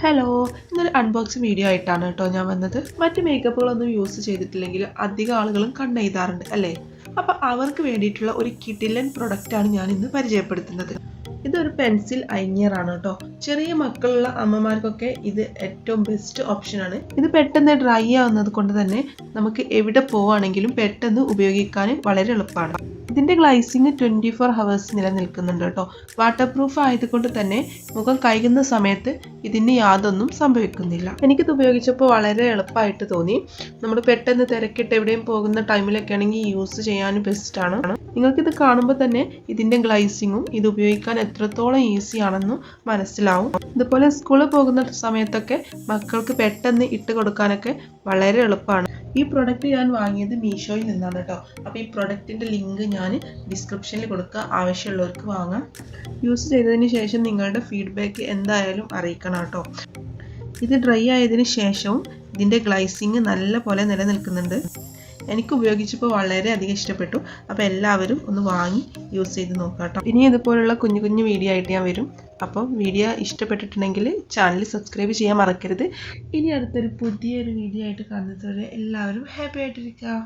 Hello, ഇന്നൊരു unboxing video ആയിട്ടാണ് കേട്ടോ ഞാൻ വന്നത്. മറ്റ് മേക്കപ്പുകളൊന്നും യൂസ് ചെയ്തിട്ടില്ലെങ്കിൽ അധികം ആളുകളും കണ്ണെഴുതാറുണ്ട് അല്ലേ? അപ്പോൾ അവർക്ക് വേണ്ടിയിട്ടുള്ള ഒരു കിടിലൻ പ്രൊഡക്റ്റാണ് ഞാൻ ഇന്ന് പരിചയപ്പെടുത്തുന്നത്. ഇതൊരു പെൻസിൽ ഐലൈനർ ആണ് കേട്ടോ. ചെറിയ മക്കളുള്ള അമ്മമാർക്കൊക്കെ ഇത് ഏറ്റവും ബെസ്റ്റ് ഓപ്ഷനാണ്. ഇത് പെട്ടെന്ന് ഡ്രൈ ആവുന്നത് കൊണ്ട് തന്നെ നമുക്ക് എവിടെ പോവുകയാണെങ്കിലും പെട്ടെന്ന് ഉപയോഗിക്കാൻ വളരെ എളുപ്പമാണ്. ഇതിൻ്റെ ഗ്ലൈസിങ് 24 ഹവേഴ്സ് നിലനിൽക്കുന്നുണ്ട് കേട്ടോ. വാട്ടർ പ്രൂഫ് ആയതുകൊണ്ട് തന്നെ മുഖം കഴുകുന്ന സമയത്ത് ഇതിന് യാതൊന്നും സംഭവിക്കുന്നില്ല. എനിക്കിത് ഉപയോഗിച്ചപ്പോൾ വളരെ എളുപ്പമായിട്ട് തോന്നി. നമ്മൾ പെട്ടെന്ന് തിരക്കിട്ട് എവിടെയും പോകുന്ന ടൈമിലൊക്കെ ആണെങ്കിൽ യൂസ് ചെയ്യാൻ ബെസ്റ്റാണ്. നിങ്ങൾക്കിത് കാണുമ്പോൾ തന്നെ ഇതിൻ്റെ ഗ്ലൈസിങ്ങും ഇത് ഉപയോഗിക്കാൻ എത്രത്തോളം ഈസി ആണെന്നും മനസ്സിലാവും. ഇതുപോലെ സ്കൂളിൽ പോകുന്ന സമയത്തൊക്കെ മക്കൾക്ക് പെട്ടെന്ന് ഇട്ട് കൊടുക്കാനൊക്കെ വളരെ എളുപ്പമാണ്. ഈ പ്രൊഡക്റ്റ് ഞാൻ വാങ്ങിയത് മീഷോയിൽ നിന്നാണ് കേട്ടോ. അപ്പോൾ ഈ പ്രൊഡക്റ്റിൻ്റെ ലിങ്ക് ഞാൻ ഡിസ്ക്രിപ്ഷനിൽ കൊടുക്കുക, ആവശ്യമുള്ളവർക്ക് വാങ്ങാം. യൂസ് ചെയ്തതിന് ശേഷം നിങ്ങളുടെ ഫീഡ്ബാക്ക് എന്തായാലും അറിയിക്കണം കേട്ടോ. ഇത് ഡ്രൈ ആയതിന് ശേഷവും ഇതിൻ്റെ ഗ്ലൈസിങ് നല്ല പോലെ നിലനിൽക്കുന്നുണ്ട്. എനിക്ക് ഉപയോഗിച്ചപ്പോൾ വളരെയധികം ഇഷ്ടപ്പെട്ടു. അപ്പോൾ എല്ലാവരും ഒന്ന് വാങ്ങി യൂസ് ചെയ്ത് നോക്കാം കേട്ടോ. ഇനി ഇതുപോലുള്ള കുഞ്ഞു കുഞ്ഞു വീഡിയോ ആയിട്ട് ഞാൻ വരും. അപ്പോൾ വീഡിയോ ഇഷ്ടപ്പെട്ടിട്ടുണ്ടെങ്കിൽ ചാനൽ സബ്സ്ക്രൈബ് ചെയ്യാൻ മറക്കരുത്. ഇനി അടുത്തൊരു പുതിയൊരു വീഡിയോ ആയിട്ട് കാണുന്നതുവരെ എല്ലാവരും ഹാപ്പി ആയിട്ടിരിക്കുക.